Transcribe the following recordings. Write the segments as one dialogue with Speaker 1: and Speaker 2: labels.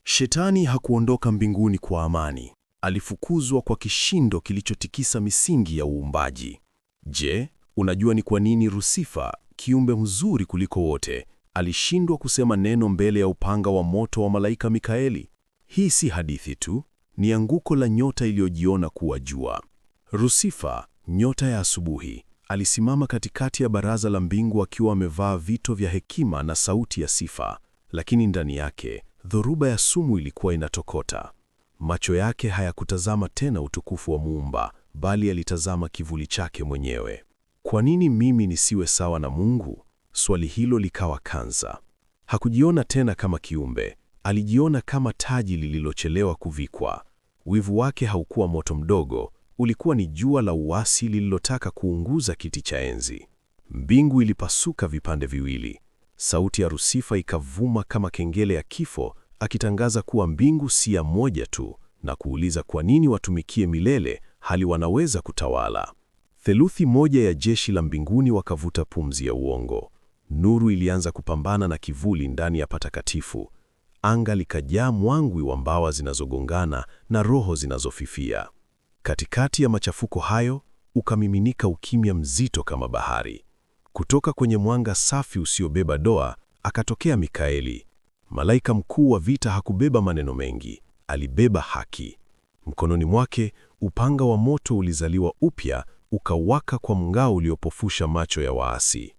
Speaker 1: Shetani hakuondoka mbinguni kwa amani. Alifukuzwa kwa kishindo kilichotikisa misingi ya uumbaji. Je, unajua ni kwa nini Lusifa, kiumbe mzuri kuliko wote, alishindwa kusema neno mbele ya upanga wa moto wa malaika Mikaeli? Hii si hadithi tu, ni anguko la nyota iliyojiona kuwa jua. Lusifa, nyota ya asubuhi, alisimama katikati ya baraza la mbingu akiwa amevaa vito vya hekima na sauti ya sifa, lakini ndani yake dhoruba ya sumu ilikuwa inatokota. Macho yake hayakutazama tena utukufu wa Muumba, bali alitazama kivuli chake mwenyewe. Kwa nini mimi nisiwe sawa na Mungu? Swali hilo likawa kansa. Hakujiona tena kama kiumbe, alijiona kama taji lililochelewa kuvikwa. Wivu wake haukuwa moto mdogo, ulikuwa ni jua la uasi lililotaka kuunguza kiti cha enzi. Mbingu ilipasuka vipande viwili. Sauti ya Lusifa ikavuma kama kengele ya kifo, akitangaza kuwa mbingu si ya moja tu, na kuuliza kwa nini watumikie milele hali wanaweza kutawala. Theluthi moja ya jeshi la mbinguni wakavuta pumzi ya uongo. Nuru ilianza kupambana na kivuli ndani ya patakatifu. Anga likajaa mwangwi wa mbawa zinazogongana na roho zinazofifia. Katikati ya machafuko hayo, ukamiminika ukimya mzito kama bahari. Kutoka kwenye mwanga safi usiobeba doa, akatokea Mikaeli. Malaika mkuu wa vita hakubeba maneno mengi, alibeba haki. Mkononi mwake, upanga wa moto ulizaliwa upya, ukawaka kwa mng'ao uliopofusha macho ya waasi.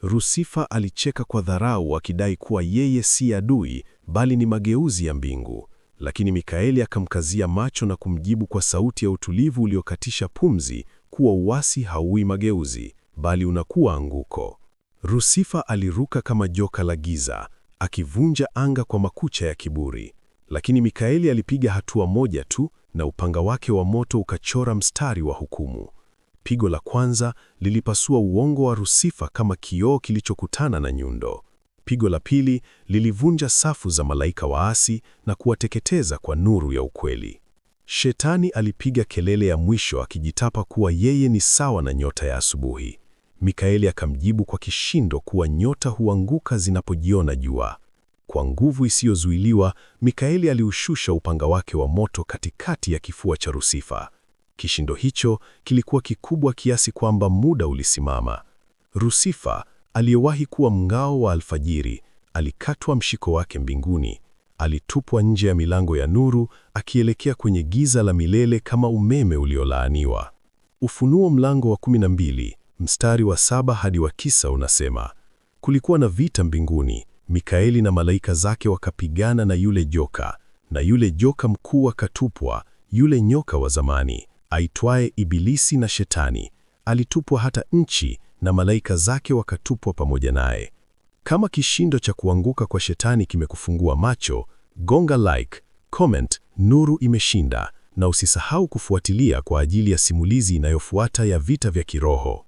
Speaker 1: Lusifa alicheka kwa dharau akidai kuwa yeye si adui, bali ni mageuzi ya mbingu. Lakini Mikaeli akamkazia macho na kumjibu kwa sauti ya utulivu uliokatisha pumzi kuwa uasi hauwi mageuzi, bali unakuwa anguko. Lusifa aliruka kama joka la giza, akivunja anga kwa makucha ya kiburi. Lakini Mikaeli alipiga hatua moja tu, na upanga wake wa moto ukachora mstari wa hukumu. Pigo la kwanza lilipasua uongo wa Lusifa kama kioo kilichokutana na nyundo. Pigo la pili lilivunja safu za malaika waasi na kuwateketeza kwa nuru ya ukweli. Shetani alipiga kelele ya mwisho akijitapa kuwa yeye ni sawa na nyota ya asubuhi. Mikaeli akamjibu kwa kishindo kuwa nyota huanguka zinapojiona jua. Kwa nguvu isiyozuiliwa, Mikaeli aliushusha upanga wake wa moto katikati ya kifua cha Lusifa. Kishindo hicho kilikuwa kikubwa kiasi kwamba muda ulisimama. Lusifa, aliyewahi kuwa mng'ao wa alfajiri, alikatwa mshiko wake mbinguni. Alitupwa nje ya milango ya nuru, akielekea kwenye giza la milele kama umeme uliolaaniwa. Ufunuo mlango wa 12, mstari wa 7 hadi wa 9 unasema, kulikuwa na vita mbinguni, Mikaeli na malaika zake wakapigana na yule joka, na yule joka mkuu akatupwa, yule nyoka wa zamani, aitwaye Ibilisi na Shetani, alitupwa hata nchi, na malaika zake wakatupwa pamoja naye. Kama kishindo cha kuanguka kwa Shetani kimekufungua macho, gonga like, comment, Nuru Imeshinda, na usisahau kufuatilia kwa ajili ya simulizi inayofuata ya vita vya kiroho.